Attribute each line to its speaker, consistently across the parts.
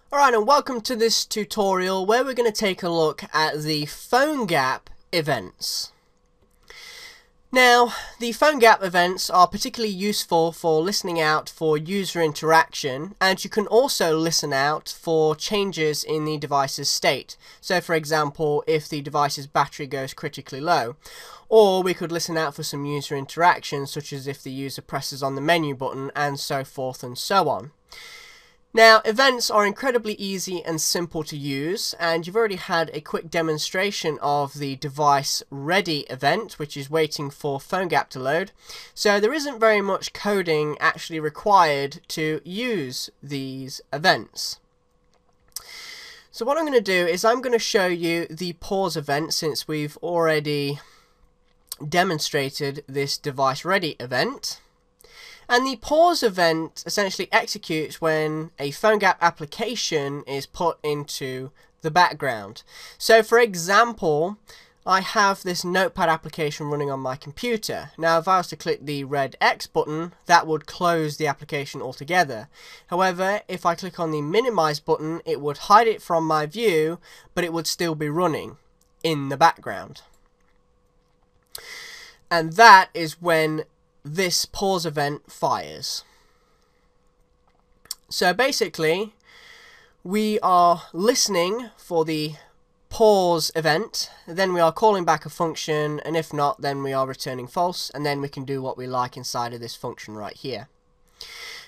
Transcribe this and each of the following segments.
Speaker 1: Alright, and welcome to this tutorial where we're going to take a look at the PhoneGap events. Now, the PhoneGap events are particularly useful for listening out for user interaction, and you can also listen out for changes in the device's state. So for example, if the device's battery goes critically low. Or we could listen out for some user interaction, such as if the user presses on the menu button, and so forth and so on. Now, events are incredibly easy and simple to use, and you've already had a quick demonstration of the device ready event, which is waiting for PhoneGap to load. So there isn't very much coding actually required to use these events. So what I'm going to do is I'm going to show you the pause event, since we've already demonstrated this device ready event. And the pause event essentially executes when a PhoneGap application is put into the background. So for example, I have this notepad application running on my computer. Now if I was to click the red X button, that would close the application altogether. However, if I click on the minimize button, it would hide it from my view, but it would still be running in the background. And that is when this pause event fires. So basically, we are listening for the pause event, then we are calling back a function, and if not, then we are returning false, and then we can do what we like inside of this function right here.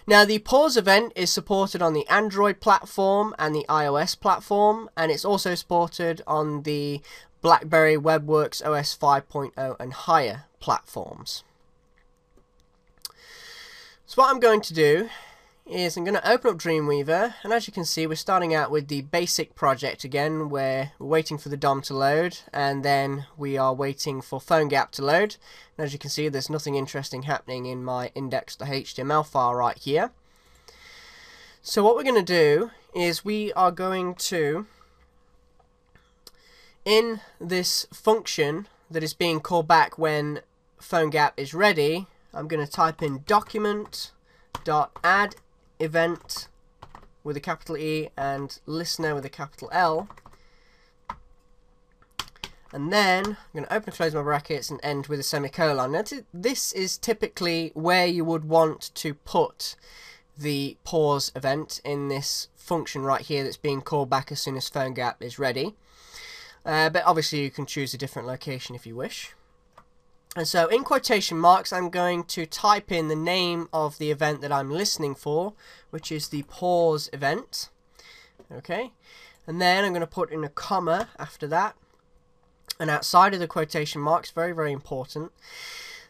Speaker 1: Now the pause event is supported on the Android platform and the iOS platform, and it's also supported on the BlackBerry WebWorks OS 5.0 and higher platforms. So what I'm going to do is I'm going to open up Dreamweaver, and as you can see, we're starting out with the basic project again, where we're waiting for the DOM to load, and then we are waiting for PhoneGap to load. And as you can see, there's nothing interesting happening in my index.html file right here. So what we're going to do is we are going to, in this function that is being called back when PhoneGap is ready, I'm going to type in document.add event with a capital E and listener with a capital L, and then I'm going to open and close my brackets and end with a semicolon. Now this is typically where you would want to put the pause event in this function right here that's being called back as soon as PhoneGap is ready, but obviously you can choose a different location if you wish. And so in quotation marks, I'm going to type in the name of the event that I'm listening for, which is the pause event. Okay, and then I'm going to put in a comma after that, and outside of the quotation marks, very, very important.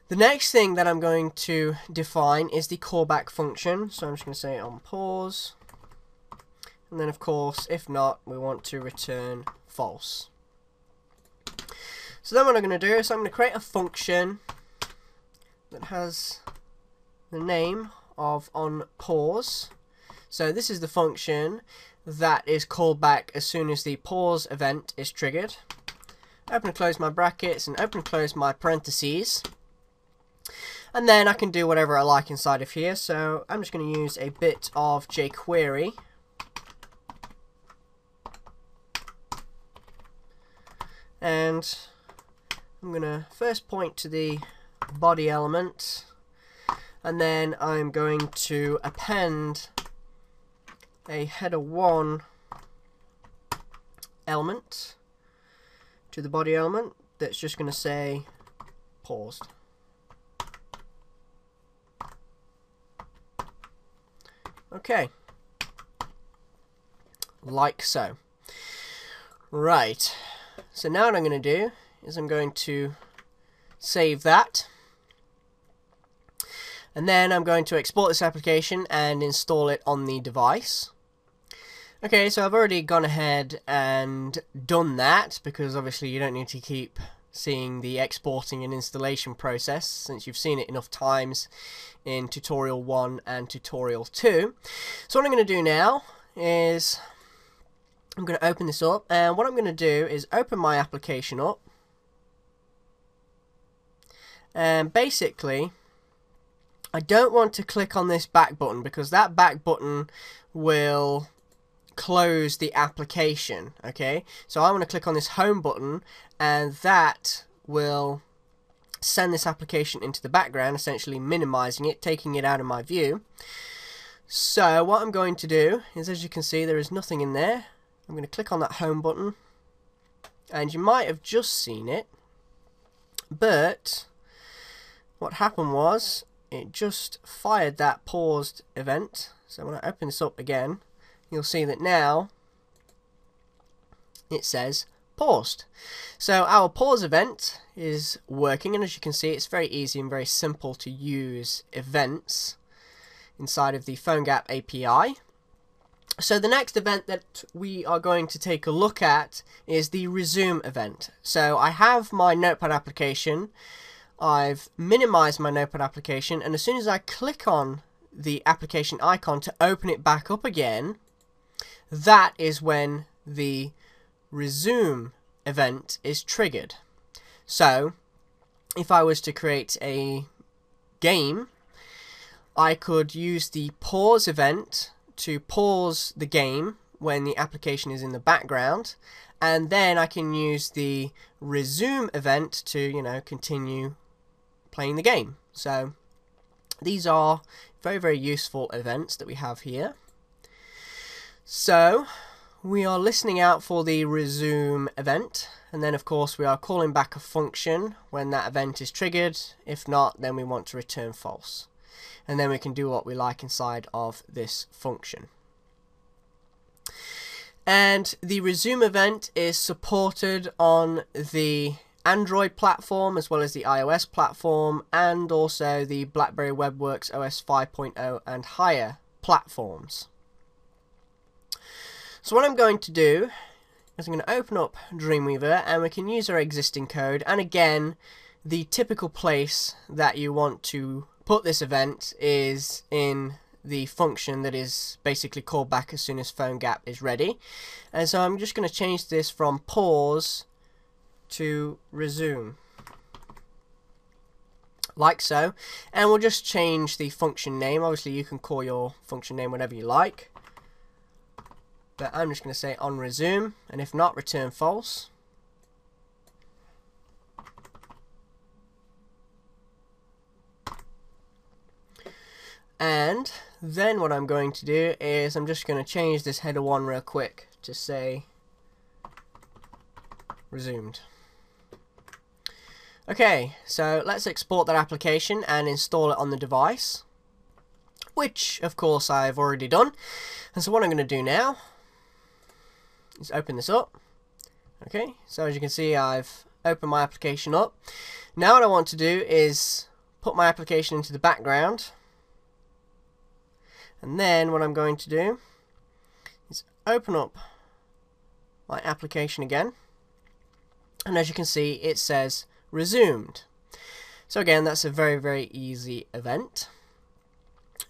Speaker 1: The next thing that I'm going to define is the callback function. So I'm just going to say on pause, and then of course, if not, we want to return false. So then what I'm going to do is I'm going to create a function that has the name of onPause. So this is the function that is called back as soon as the pause event is triggered. Open and close my brackets and open and close my parentheses. And then I can do whatever I like inside of here. So I'm just going to use a bit of jQuery. And I'm going to first point to the body element, and then I'm going to append a header1 element to the body element that's just going to say paused. Okay, like so. Right, so now what I'm going to do is I'm going to save that, and then I'm going to export this application and install it on the device. Okay, so I've already gone ahead and done that, because obviously you don't need to keep seeing the exporting and installation process, since you've seen it enough times in tutorial 1 and tutorial 2. So what I'm going to do now is I'm going to open this up, and what I'm going to do is open my application up. And basically, I don't want to click on this back button, because that back button will close the application. Okay, so I want to click on this home button, and that will send this application into the background, essentially minimizing it, taking it out of my view. So what I'm going to do is, as you can see, there is nothing in there. I'm going to click on that home button, and you might have just seen it, but what happened was it just fired that paused event. So when I open this up again, you'll see that now it says paused. So our pause event is working, and as you can see, it's very easy and very simple to use events inside of the PhoneGap API. So the next event that we are going to take a look at is the resume event. So I have my Notepad application. I've minimized my Notepad application, and as soon as I click on the application icon to open it back up again, that is when the resume event is triggered. So if I was to create a game, I could use the pause event to pause the game when the application is in the background, and then I can use the resume event to, you know, continue playing the game. So these are very, very useful events that we have here. So we are listening out for the resume event, and then of course we are calling back a function when that event is triggered. If not, then we want to return false, and then we can do what we like inside of this function. And the resume event is supported on the Android platform as well as the iOS platform, and also the BlackBerry WebWorks OS 5.0 and higher platforms. So what I'm going to do is I'm going to open up Dreamweaver, and we can use our existing code, and again the typical place that you want to put this event is in the function that is basically called back as soon as PhoneGap is ready. And so I'm just going to change this from pause to resume, like so, and we'll just change the function name. Obviously you can call your function name whatever you like, but I'm just going to say on resume, and if not, return false. And then what I'm going to do is I'm just going to change this header 1 real quick to say resumed. Okay, so let's export that application and install it on the device, which of course I've already done. And so what I'm going to do now is open this up. Okay, so as you can see, I've opened my application up. Now what I want to do is put my application into the background, and then what I'm going to do is open up my application again, and as you can see, it says resumed. So again, that's a very, very easy event.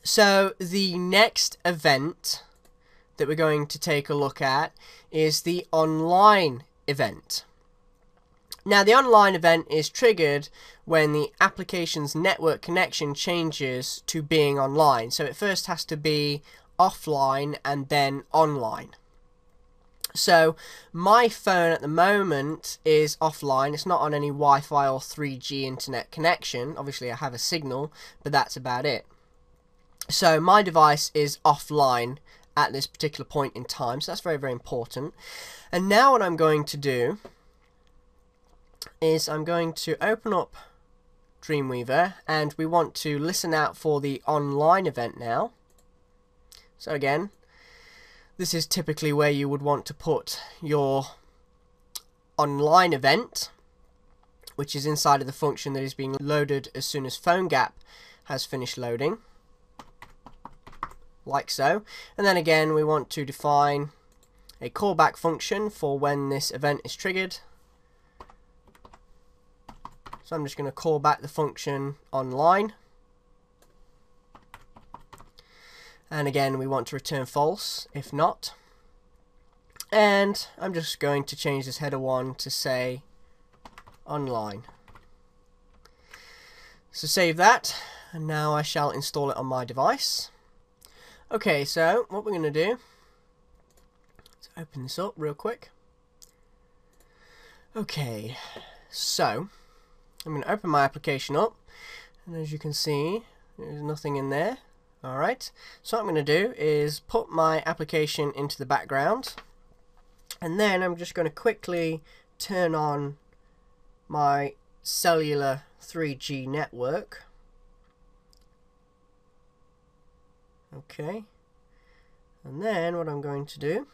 Speaker 1: So the next event that we're going to take a look at is the online event. Now the online event is triggered when the application's network connection changes to being online. So it first has to be offline and then online. So my phone at the moment is offline. It's not on any Wi-Fi or 3G internet connection. Obviously I have a signal, but that's about it. So my device is offline at this particular point in time, so that's very, very important. And now what I'm going to do is I'm going to open up Dreamweaver, and we want to listen out for the online event now. So again, this is typically where you would want to put your online event, which is inside of the function that is being loaded as soon as PhoneGap has finished loading, like so. And then again, we want to define a callback function for when this event is triggered. So I'm just going to call back the function online, and again we want to return false if not, and I'm just going to change this header 1 to say online. So save that, and now I shall install it on my device. Okay, so what we're going to do open this up real quick. Okay, so I'm going to open my application up, and as you can see, there's nothing in there. Alright, so what I'm going to do is put my application into the background, and then I'm just going to quickly turn on my cellular 3G network. Okay, and then what I'm going to do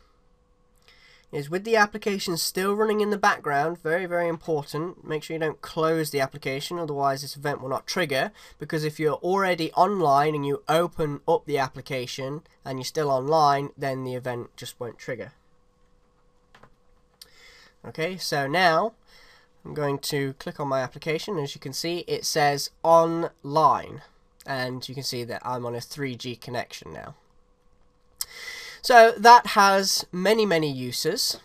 Speaker 1: is, with the application still running in the background, very, very important, make sure you don't close the application, otherwise this event will not trigger, because if you're already online and you open up the application and you're still online, then the event just won't trigger. Okay, so now I'm going to click on my application. As you can see, it says online, and you can see that I'm on a 3G connection now. So that has many, many uses.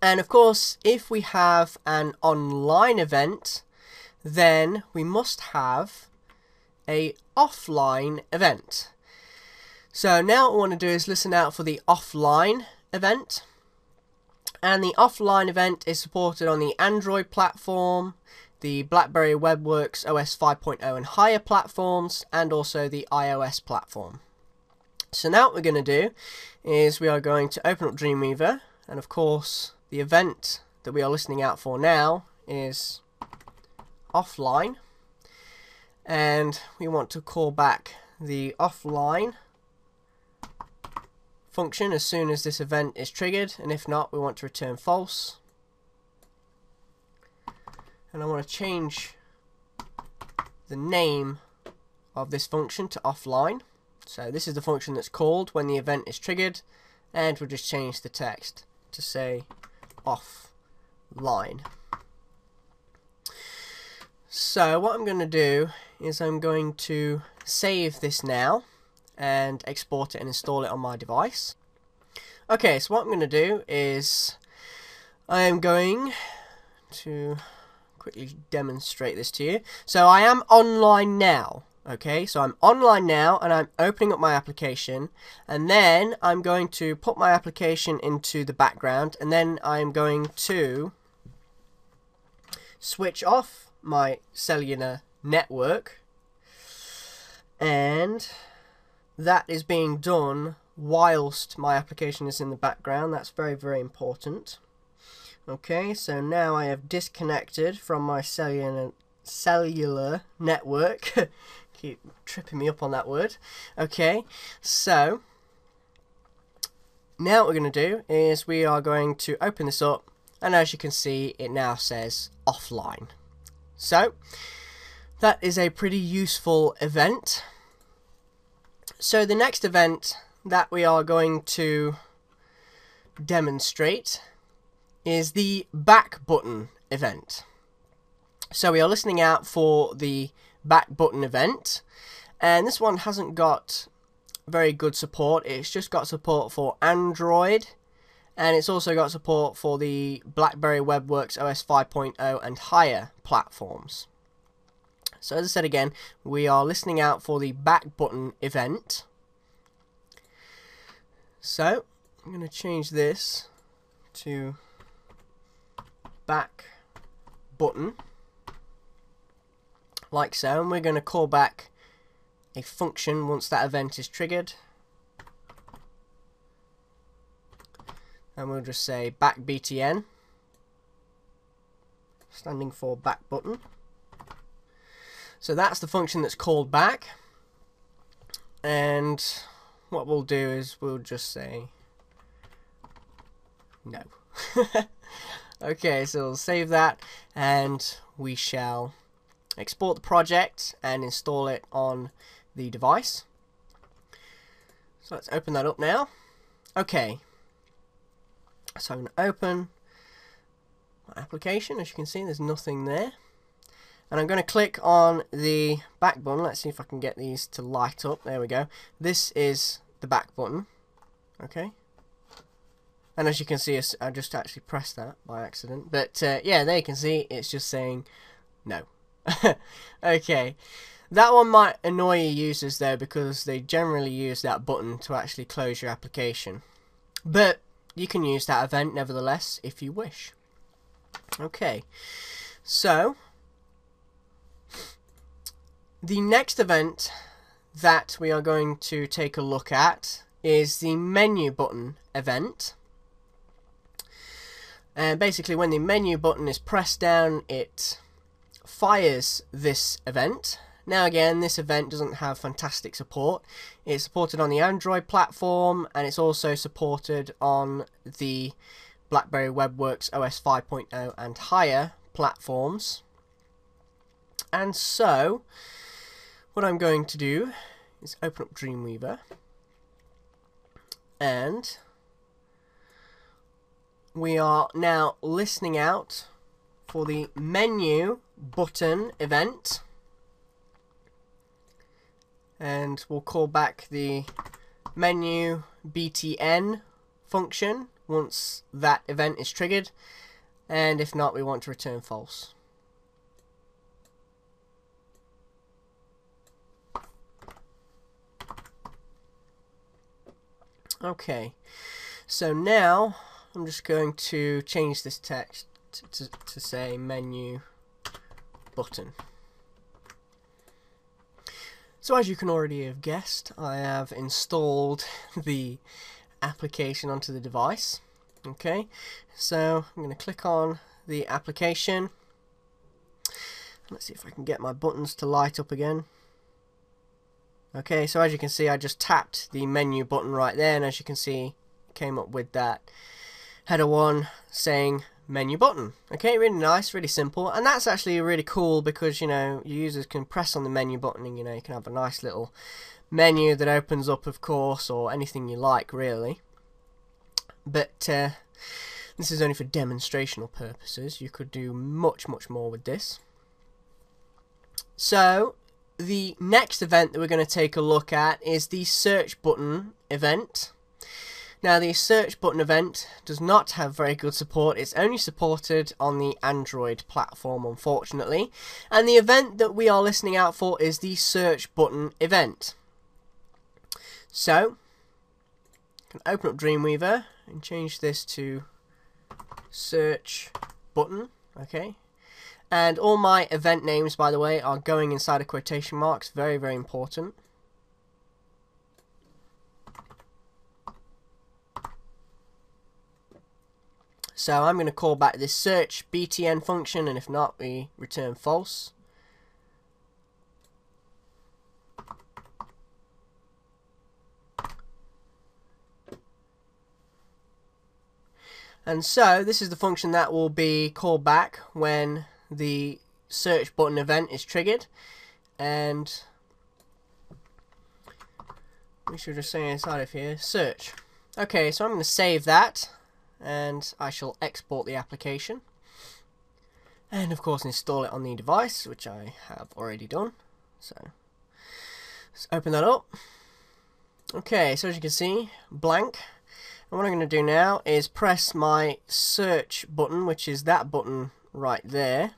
Speaker 1: And of course, if we have an online event, then we must have a offline event. So now what I want to do is listen out for the offline event. And the offline event is supported on the Android platform, the BlackBerry WebWorks OS 5.0 and higher platforms, and also the iOS platform. So now what we're going to do is we are going to open up Dreamweaver, and of course the event that we are listening out for now is offline, and we want to call back the offline function as soon as this event is triggered, and if not, we want to return false. And I want to change the name of this function to offline. So this is the function that's called when the event is triggered, and we'll just change the text to say offline. So what I'm going to do is I'm going to save this now and export it and install it on my device. Okay, so what I'm going to do is I am going to quickly demonstrate this to you. So I am online now. Okay, so I'm online now and I'm opening up my application, and then I'm going to put my application into the background, and then I'm going to switch off my cellular network, and that is being done whilst my application is in the background. That's very, very important. Okay, so now I have disconnected from my cellular network. Keep tripping me up on that word. Okay, so now what we're going to do is we are going to open this up, and as you can see, it now says offline. So that is a pretty useful event. So the next event that we are going to demonstrate is the back button event. So we are listening out for the back button event, and this one hasn't got very good support. It's just got support for Android, and it's also got support for the BlackBerry WebWorks OS 5.0 and higher platforms. So as I said again, we are listening out for the back button event. So I'm going to change this to back button, like so, and we're going to call back a function once that event is triggered, and we'll just say back btn, standing for back button. So that's the function that's called back, and what we'll do is we'll just say no. Okay, so we'll save that, and we shall export the project and install it on the device. So let's open that up now. Okay, so I'm going to open my application. As you can see, there's nothing there, and I'm going to click on the back button. Let's see if I can get these to light up. There we go. This is the back button. Okay, and as you can see, I just actually pressed that by accident, but yeah, there you can see it's just saying no. Okay, that one might annoy your users though, because they generally use that button to actually close your application. but you can use that event nevertheless if you wish. Okay, so the next event that we are going to take a look at is the menu button event. And basically when the menu button is pressed down, it fires this event. Now again, this event doesn't have fantastic support. It's supported on the Android platform, and it's also supported on the BlackBerry WebWorks OS 5.0 and higher platforms. And so what I'm going to do is open up Dreamweaver, and we are now listening out for the menu button event, and we'll call back the menu btn function once that event is triggered, and if not, we want to return false. Okay, so now I'm just going to change this text to say menu button. So as you can already have guessed, I have installed the application onto the device. Okay, so I'm going to click on the application. Let's see if I can get my buttons to light up again. Okay, so as you can see, I just tapped the menu button right there, and as you can see, it came up with that header 1 saying menu button. Okay, really nice, really simple, and that's actually really cool because, you know, your users can press on the menu button and, you know, you can have a nice little menu that opens up, of course, or anything you like, really. But this is only for demonstrational purposes. You could do much more with this. So the next event that we're going to take a look at is the search button event. Now, the search button event does not have very good support. It's only supported on the Android platform, unfortunately. And the event that we are listening out for is the search button event. So, I can open up Dreamweaver and change this to search button. Okay. And all my event names, by the way, are going inside of quotation marks. Very, very important. So I'm going to call back this search btn function, and if not, we return false. And so this is the function that will be called back when the search button event is triggered, and we should just say inside of here search. Okay, so I'm going to save that, and I shall export the application, and of course install it on the device, which I have already done. So let's open that up. Okay, so as you can see, blank. And what I'm going to do now is press my search button, which is that button right there.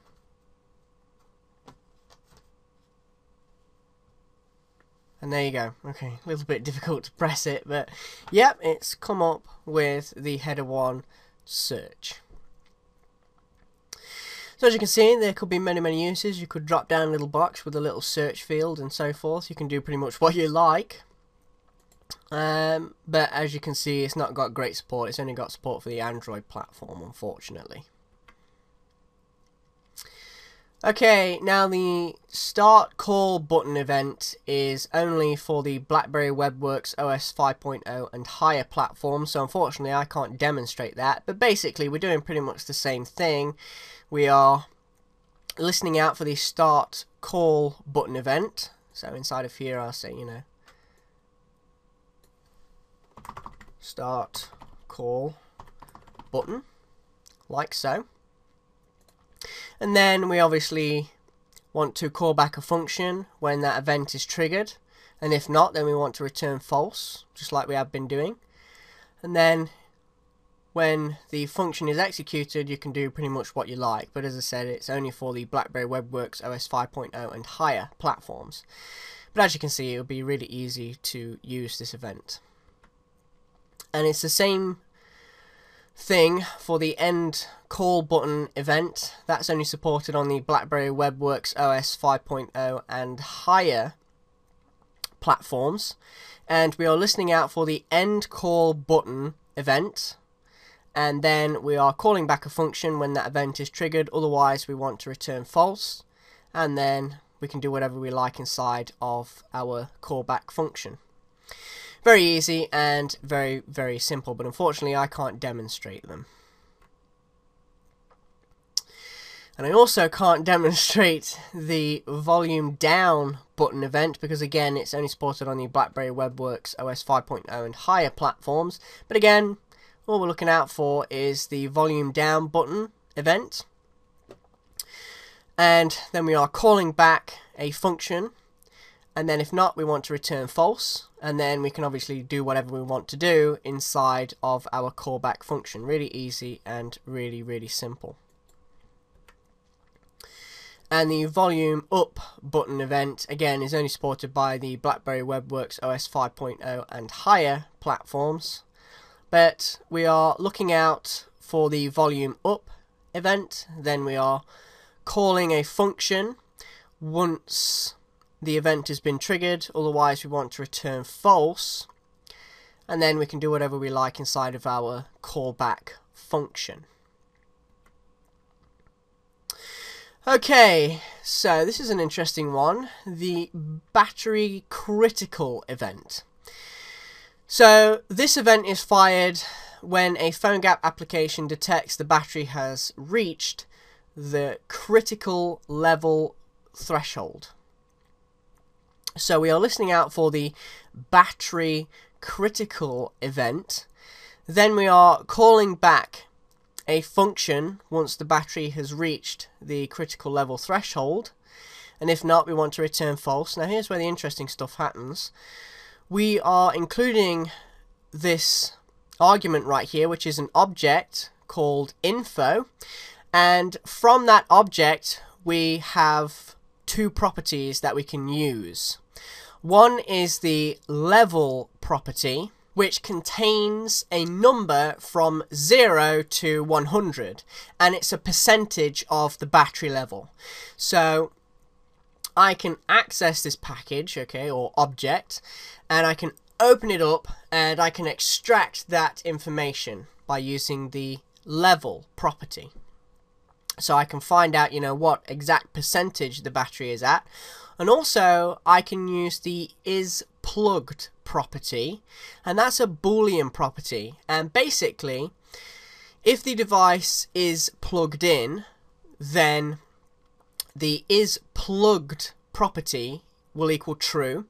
Speaker 1: And there you go. Okay, a little bit difficult to press it, but yep, it's come up with the header 1 search. So as you can see, there could be many uses. You could drop down a little box with a little search field and so forth. You can do pretty much what you like. But as you can see, it's not got great support. It's only got support for the Android platform, unfortunately. Okay, now the start call button event is only for the BlackBerry WebWorks OS 5.0 and higher platforms, so unfortunately I can't demonstrate that. But basically we're doing pretty much the same thing. We are listening out for the start call button event. So inside of here I'll say, you know, start call button, like so. And then we obviously want to call back a function when that event is triggered, and if not, then we want to return false, just like we have been doing. And then when the function is executed, you can do pretty much what you like, but as I said, it's only for the BlackBerry WebWorks OS 5.0 and higher platforms. But as you can see, it will be really easy to use this event. And it's the same thing for the end call button event. That's only supported on the BlackBerry WebWorks OS 5.0 and higher platforms. And we are listening out for the end call button event, and then we are calling back a function when that event is triggered. Otherwise we want to return false, and then we can do whatever we like inside of our callback function. Very easy and very, very simple, but unfortunately I can't demonstrate them. And I also can't demonstrate the volume down button event because again it's only supported on the BlackBerry WebWorks OS 5.0 and higher platforms. But again, all we're looking out for is the volume down button event. And then we are calling back a function, and then if not we want to return false, and then we can obviously do whatever we want to do inside of our callback function. Really easy and really, really simple. And the volume up button event again is only supported by the BlackBerry WebWorks OS 5.0 and higher platforms, but we are looking out for the volume up event. Then we are calling a function once the event has been triggered, otherwise we want to return false, and then we can do whatever we like inside of our callback function. Okay, so this is an interesting one, the battery critical event. So this event is fired when a PhoneGap application detects the battery has reached the critical level threshold. So we are listening out for the battery critical event. Then we are calling back a function once the battery has reached the critical level threshold, and if not we want to return false. Now here's where the interesting stuff happens. We are including this argument right here, which is an object called info, and from that object we have two properties that we can use. One is the level property, which contains a number from 0 to 100, and it's a percentage of the battery level. So I can access this package, okay, or object, and I can open it up and I can extract that information by using the level property. So I can find out, what exact percentage the battery is at, and also I can use the isPlugged property, and that's a Boolean property, and basically if the device is plugged in, then the isPlugged property will equal true,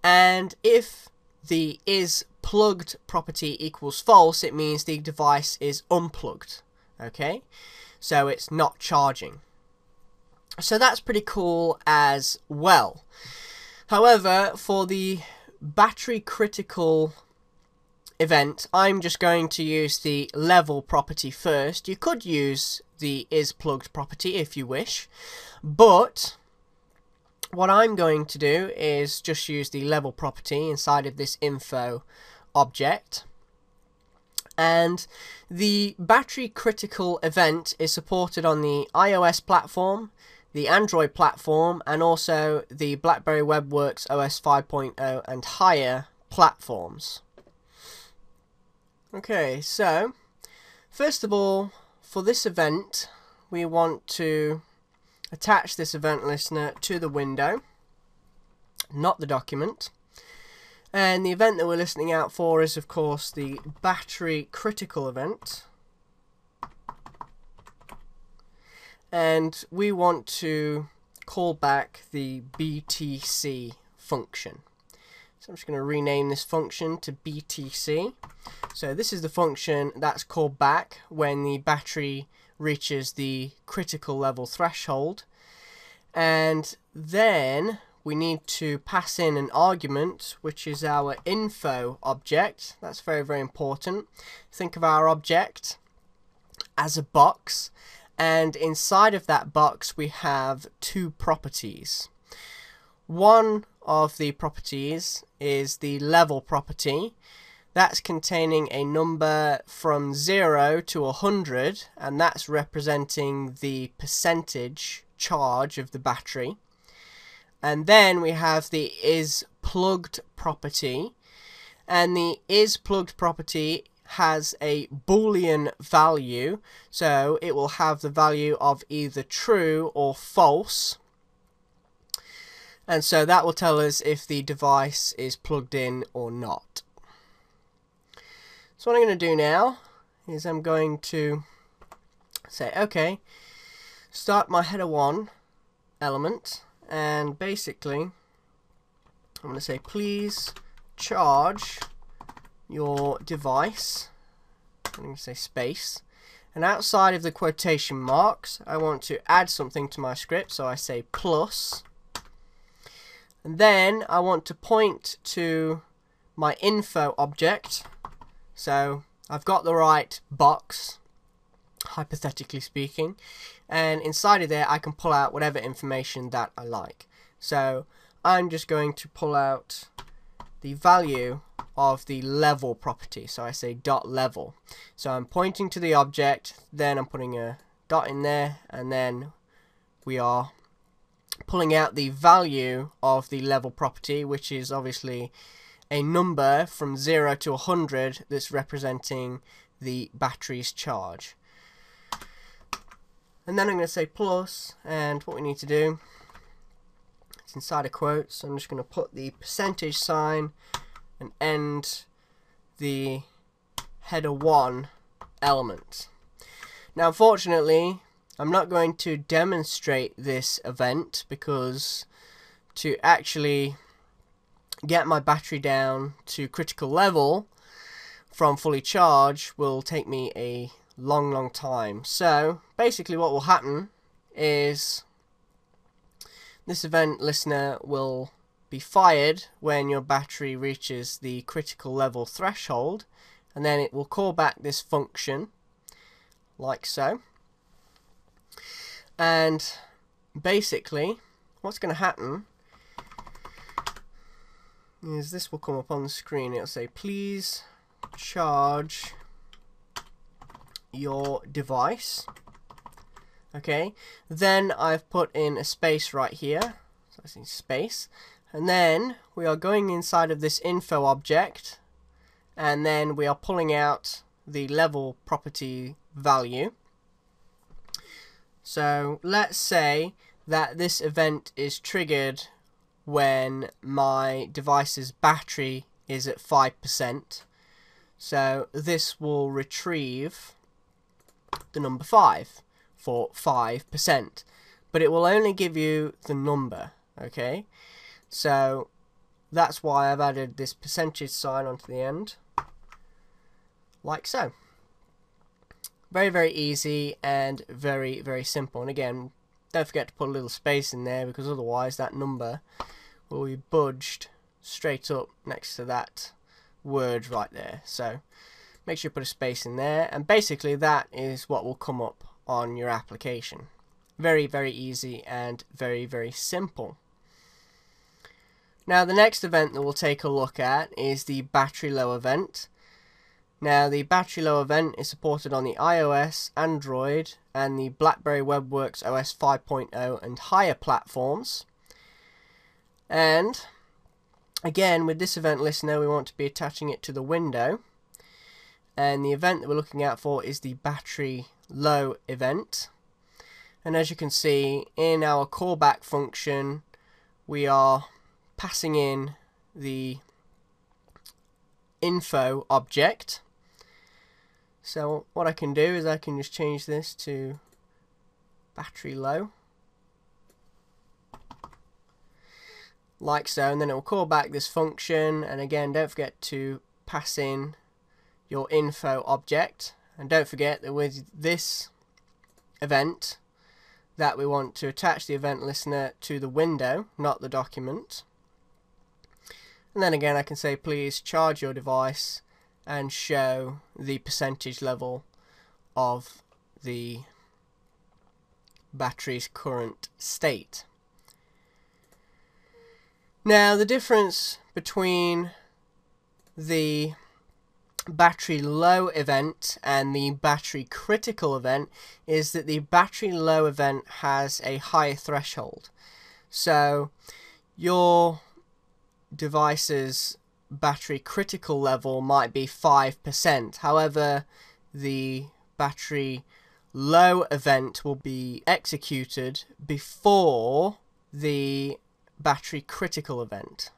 Speaker 1: and if the isPlugged property equals false, it means the device is unplugged. Okay, so it's not charging. So that's pretty cool as well. However, for the battery critical event, I'm just going to use the level property first. You could use the isPlugged property if you wish, but what I'm going to do is just use the level property inside of this info object. And the battery critical event is supported on the iOS platform, the Android platform, and also the BlackBerry WebWorks OS 5.0 and higher platforms. Okay, so first of all, for this event we want to attach this event listener to the window, not the document. And the event that we're listening out for is of course the battery critical event. And we want to call back the BTC function. So I'm just going to rename this function to BTC. So this is the function that's called back when the battery reaches the critical level threshold. And then we need to pass in an argument, which is our info object. That's very, very important. Think of our object as a box, and inside of that box we have two properties. One of the properties is the level property. that's containing a number from 0 to 100, and that's representing the percentage charge of the battery. And then we have the isPlugged property, and the isPlugged property has a Boolean value, so it will have the value of either true or false, and so that will tell us if the device is plugged in or not. So what I'm going to do now is I'm going to say okay, start my header 1 element, and basically I'm going to say please charge your device. I'm going to say space, and outside of the quotation marks I want to add something to my script, so I say plus, and then I want to point to my info object. So I've got the right box, hypothetically speaking, and inside of there I can pull out whatever information that I like. So I'm just going to pull out the value of the level property, so I say dot level. So I'm pointing to the object, then I'm putting a dot in there, and then we are pulling out the value of the level property, which is obviously a number from 0 to 100 that's representing the battery's charge. And then I'm going to say plus, and what we need to do, it's inside a quote, so I'm just going to put the percentage sign and end the header 1 element. Now unfortunately I'm not going to demonstrate this event, because to actually get my battery down to critical level from fully charged will take me a long time. So basically what will happen is this event listener will be fired when your battery reaches the critical level threshold, and then it will call back this function like so, and basically what's going to happen is this will come up on the screen. It'll say please charge your device. Okay, then I've put in a space right here, so I see space, and then we are going inside of this info object, and then we are pulling out the level property value. So let's say that this event is triggered when my device's battery is at 5%. So this will retrieve the number 5 for 5%, but it will only give you the number. Okay, so that's why I've added this percentage sign onto the end, like so. Very easy and very simple. And again, don't forget to put a little space in there, because otherwise that number will be budged straight up next to that word right there. So make sure you put a space in there, and basically that is what will come up on your application. Very easy and very simple. Now the next event that we'll take a look at is the battery low event. Now the battery low event is supported on the iOS, Android and the BlackBerry WebWorks OS 5.0 and higher platforms. And again, with this event listener we want to be attaching it to the window, and the event that we're looking out for is the battery low event. And as you can see in our callback function, we are passing in the info object. So what I can do is I can just change this to battery low, like so, and then it will call back this function. And again, don't forget to pass in your info object, and don't forget that with this event that we want to attach the event listener to the window, not the document. And then again I can say please charge your device and show the percentage level of the battery's current state. Now the difference between the battery low event and the battery critical event is that the battery low event has a higher threshold. So your device's battery critical level might be 5%. However, the battery low event will be executed before the battery critical event.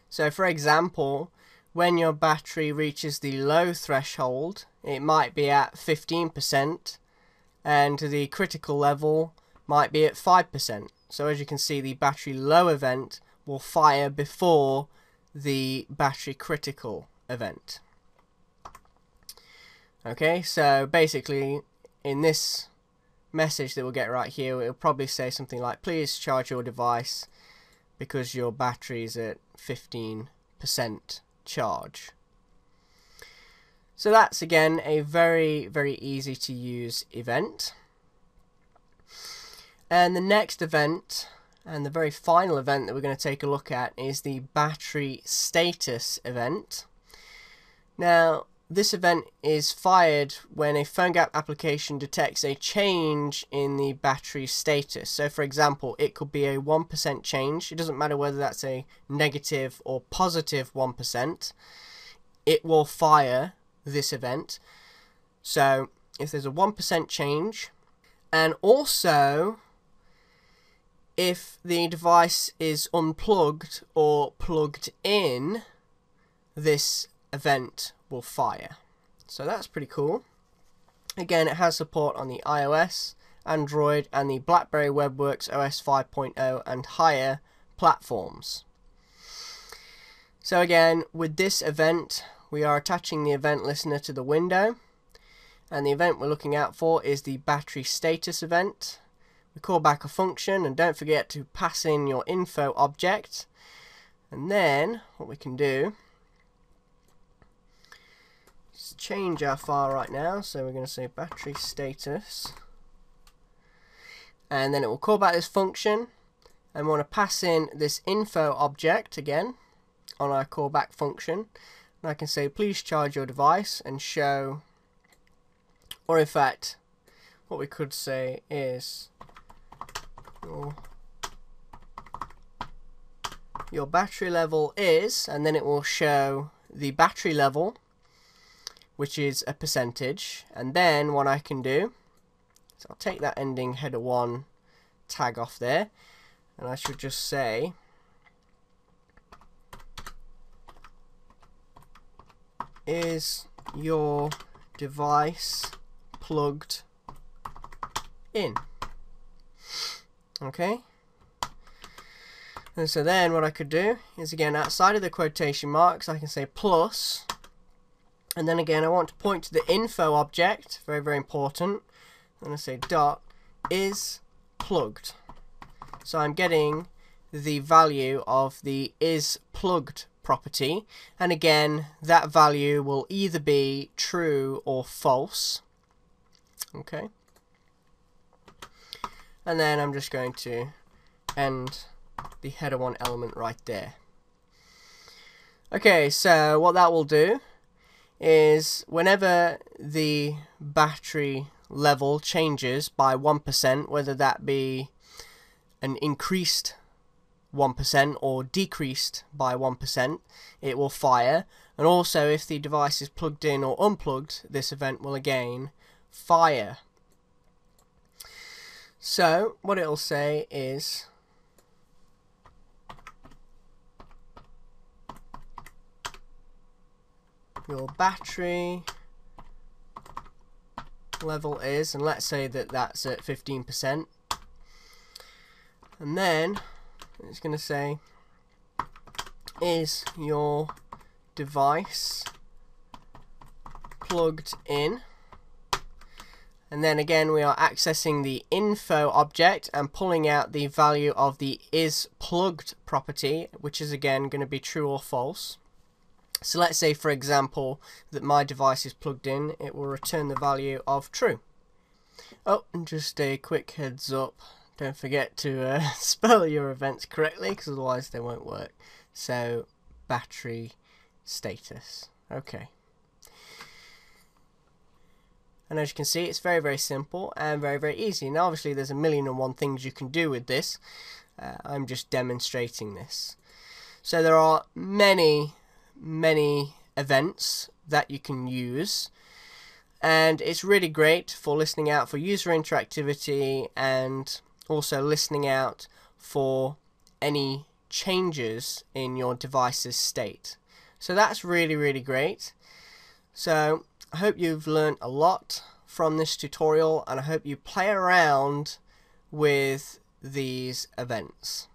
Speaker 1: So for example, when your battery reaches the low threshold, it might be at 15% and the critical level might be at 5%. So as you can see, the battery low event will fire before the battery critical event. Okay, so basically in this message that we'll get right here, it'll probably say something like, please charge your device because your battery is at 15% charge. So that's again a very, very easy to use event. And the next event, and the very final event that we're going to take a look at, is the battery status event. Now, this event is fired when a PhoneGap application detects a change in the battery status. So for example, it could be a 1% change. It doesn't matter whether that's a negative or positive 1%. It will fire this event. So if there's a 1% change, and also if the device is unplugged or plugged in, this event will fire. So that's pretty cool. Again, it has support on the iOS, Android and the BlackBerry WebWorks OS 5.0 and higher platforms. So again, with this event, we are attaching the event listener to the window, and the event we're looking out for is the battery status event. We call back a function, and don't forget to pass in your info object. And then what we can do is change our file right now. So we're going to say battery status, and then it will call back this function, and we want to pass in this info object again on our callback function. And I can say please charge your device and show, or in fact what we could say is your battery level is, and then it will show the battery level, which is a percentage. And then what I can do is I'll take that ending header 1 tag off there, and I should just say is your device plugged in? Okay, and so then what I could do is, again, outside of the quotation marks, I can say plus, and then again I want to point to the info object, very, very important, and I say dot is plugged. So I'm getting the value of the is plugged property, and again that value will either be true or false. Okay, and then I'm just going to end the header 1 element right there. Okay, so what that will do is whenever the battery level changes by 1%, whether that be an increased 1% or decreased by 1%, it will fire. And also if the device is plugged in or unplugged, this event will again fire. So what it'll say is your battery level is, and let's say that that's at 15%, and then it's going to say is your device plugged in, and then again we are accessing the info object and pulling out the value of the is plugged property, which is again going to be true or false. So let's say, for example, that my device is plugged in, it will return the value of true. Oh, and just a quick heads up, don't forget to spell your events correctly, because otherwise they won't work. So battery status. Okay. And as you can see, it's very, very simple and very, very easy. Now obviously there's a million and one things you can do with this. I'm just demonstrating this. So there are many events that you can use, and it's really great for listening out for user interactivity and also listening out for any changes in your device's state. So that's really, really great. So I hope you've learned a lot from this tutorial, and I hope you play around with these events.